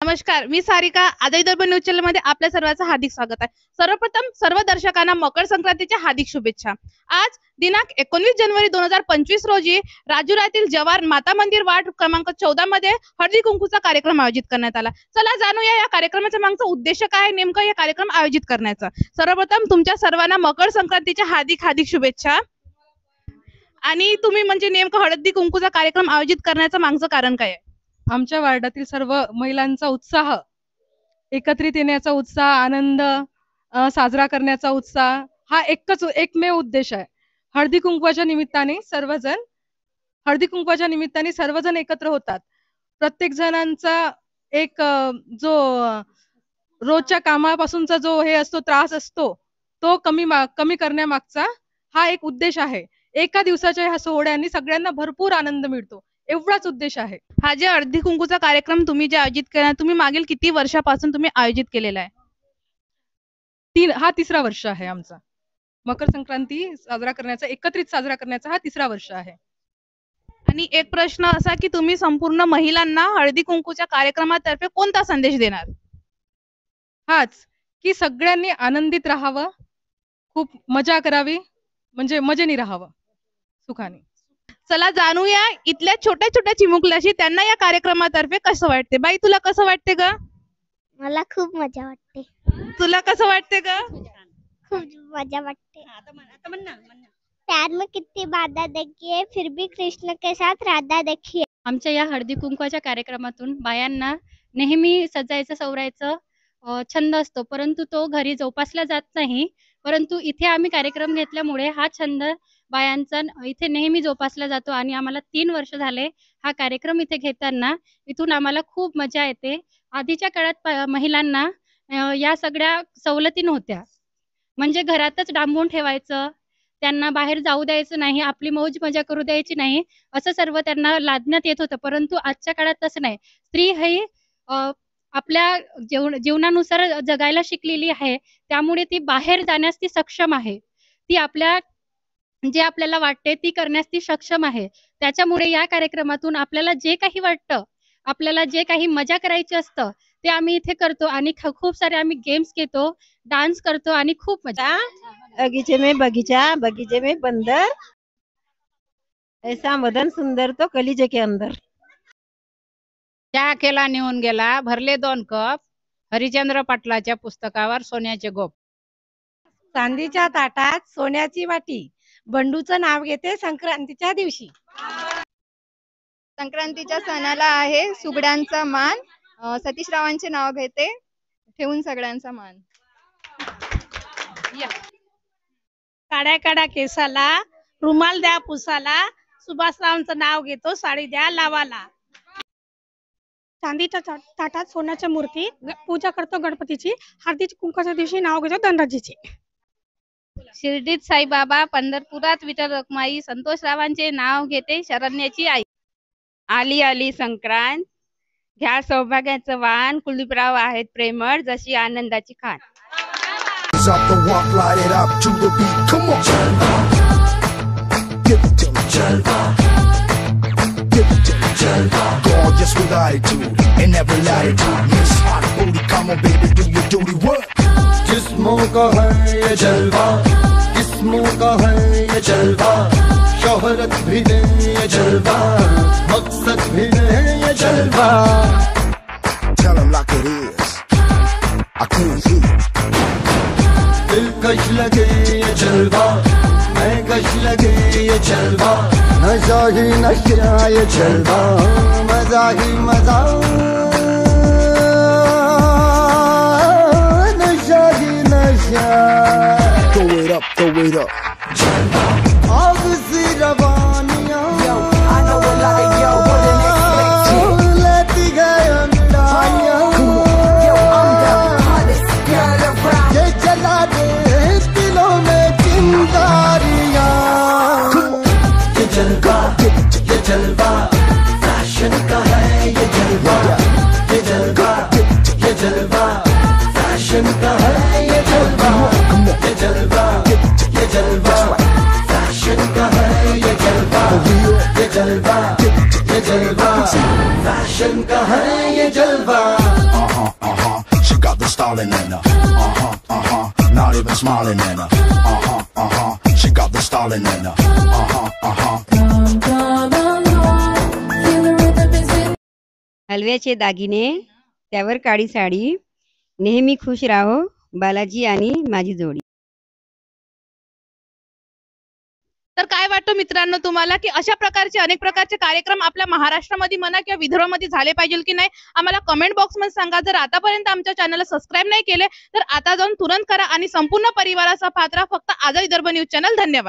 नमस्कार, मी सारिका. आजही दर्पण news channel मध्ये आपल्या सर्वांचं हार्दिक स्वागत आहे. सर्वप्रथम सर्व दर्शकांना मकर संक्रांतीच्या हार्दिक शुभेच्छा. आज दिनांक 19 जानेवारी 2025 रोजी राजुरातील जवाहर माता मंदिर वार्ड क्रमांक 14 मध्ये हळदी कुंकूचा कार्यक्रम आयोजित करण्यात आला. चला जाणूया या कार्यक्रमाचा मागचा उद्देश काय आहे, नेमका या कार्यक्रम आयोजित करण्याचा. सर्वप्रथम तुमच्या सर्वांना मकर संक्रांतीच्या हार्दिक हार्दिक शुभेच्छा. आणि तुम्ही म्हणजे नेमका हळदी कुंकूचा कार्यक्रम आयोजित करण्याचं मागचं कारण काय आहे? आमच्या वार्डातील सर्व महिलांचा उत्साह, एकत्रित येण्याचा उत्साह, आनंद साजरा करण्याचा उत्साह हा एकमेव उद्देश आहे. हळदी कुंकवाच्या निमित्ताने सर्वजण एकत्र होतात. प्रत्येक जणांचा एक जो रोजच्या कामापासूनचा जो हे असतो, त्रास असतो, तो कमी करण्यामागचा हा एक उद्देश आहे. एका दिवसाच्या ह्या सोहळ्यांनी सगळ्यांना भरपूर आनंद मिळतो, एवढाच उद्देश आहे. हा जे हळदी कुंकूचा कार्यक्रम तुम्ही जे आयोजित केला, तुम्ही मागील किती वर्षापासून तुम्ही आयोजित केलेला आहे? हा तिसरा वर्ष आहे आमचा. मकर संक्रांती एकत्रित साजरा करण्याचा हा तिसरा वर्ष आहे. आणि एक प्रश्न असा की तुम्ही संपूर्ण महिलांना हळदी कुंकूच्या कार्यक्रमातर्फे कोणता संदेश देणार? हाच की सगळ्यांनी आनंदित राहावं, खूप मजा करावी, म्हणजे मजेने राहावं, सुखाने. चला जाणूया इथल्या छोट्या छोट्या चिमुकल्याशी, त्यांना या कार्यक्रमातर्फे कसं वाटते. बाई, तुला कसं वाटते ग? मला खूप मजा वाटते. तुला कसं वाटते ग? खूप मजा वाटते. प्यार में कितनी बाधा देखी है, फिर भी कृष्ण के साथ राधा देखी है. आमच्या या हळदी कुंकवाच्या कार्यक्रमातून बायांना नेहमी सजायचं सवरायचं छंद असतो, परंतु तो घरी जोपासला जात नाही. परंतु इथे आम्ही कार्यक्रम घेतल्यामुळे हा छंद बायांचा इथे नेहमी जोपासला जातो आणि आम्हाला 3 वर्ष झाले हा कार्यक्रम इथे घेताना. इथून आम्हाला खूप मजा येते. आधीच्या काळात महिलांना या सगळ्या सवलती नव्हत्या, म्हणजे घरातच डांबून ठेवायचं, त्यांना बाहेर जाऊ द्यायचं नाही, आपली मौज मजा करू द्यायची नाही, असं सर्व त्यांना लादण्यात येत होतं. परंतु आजच्या काळात तसं नाही. स्त्री ही आपल्या जीवनानुसार जगायला शिकलेली आहे, त्यामुळे ती बाहेर जाण्यास ती सक्षम आहे. ती जे आपल्याला वाटते ती करण्यास ती सक्षम आहे. त्याच्यामुळे या कार्यक्रमातून आपल्याला जे काही वाटतं, आपल्याला जे काही मजा करायची असतं ते आम्ही इथे करतो आणि खूप सारे आम्ही गेम्स घेतो, डान्स करतो आणि खूप मजा. बगीचे में बगीचा, बगीचे में बंदर, ऐसा मदन सुंदर तो कलीजे के अंदर. चहा केला निघून गेला, भरले 2 कप, हरिश्चंद्र पाटलाच्या पुस्तकावर सोन्याचे गोप. चांदीच्या ताटात सोन्याची वाटी, बंडूचं नाव घेते संक्रांतीच्या दिवशी. संक्रांतीच्या सणाला आहे सुगड्यांचा मान, सतीशरावांचे नाव घेते, ठेवून सगळ्यांचा मान. काड्या काड्या केसाला, रुमाल द्या पुसाला, सुभाषरावांचं नाव घेतो, साडी द्या लावाला. चांदीच्या ताटात सोन्याच्या मूर्ती, पूजा करतो गणपतीची, हळदी कुंकवाच्या दिवशी नाव घेतो धनराजीची. शिर्डीत साईबाबा, पंढरपुरात विठ्ठल रखुमाई, संतोषरावांचे नाव घेते शरण्याची आई. आली आली संक्रांत, घ्या सौभाग्याचं वाण, कुलदीपराव आहेत प्रेमळ, जशी आनंदाची Khan. Gorgeous with attitude and every latitude. Miss Hot Booty, come on baby, do your duty work. जिस्मों का है ये जलवा, किस्मों का है ये जलवा, शोहरत भी दे ये जलवा, मकसद भी दे ये जलवा. Tell 'em like it is, I can't hear. दिलकश लगे ये जलवा, मैं कश लगे ये जलवा, नशा ही नशा ये जलवा, मजा ही मजा, नशा ही नशा. Throw it up, throw it up. जलवा आग C रवानियां, I know a lot of yo wouldn't expect it. लेती गए अंगड़ाइयां, yo I'm the hottest girl around. ये जला दे दिलों में चिंगारियां. ये जलवा फैशन का है, ये जलवा फैशन का है, ये जलवा फैशन का है, ये जलवा जलवा, फैशन का है ये जलवा। She got the styling in her, not even smiling in her, she got the styling in her, हलव्याचे दागिने, त्यावर काळी साडी, नेहमी खुश राहो बालाजी आणि माझी जोडी. तर काय वाटतं मित्रांनो तुम्हाला की अशा प्रकारचे अनेक प्रकारचे कार्यक्रम आपल्या महाराष्ट्रामध्ये म्हणा किंवा विदर्भामध्ये झाले पाहिजे की नाही, आम्हाला कमेंट बॉक्स मध्ये सांगा. जर आतापर्यंत आमच्या चॅनलला सबस्क्राईब नाही केले तर आता जाऊन तुरंत करा आणि संपूर्ण परिवाराचा पात्रा फक्त आझाद विदर्भ न्यूज चॅनल. धन्यवाद.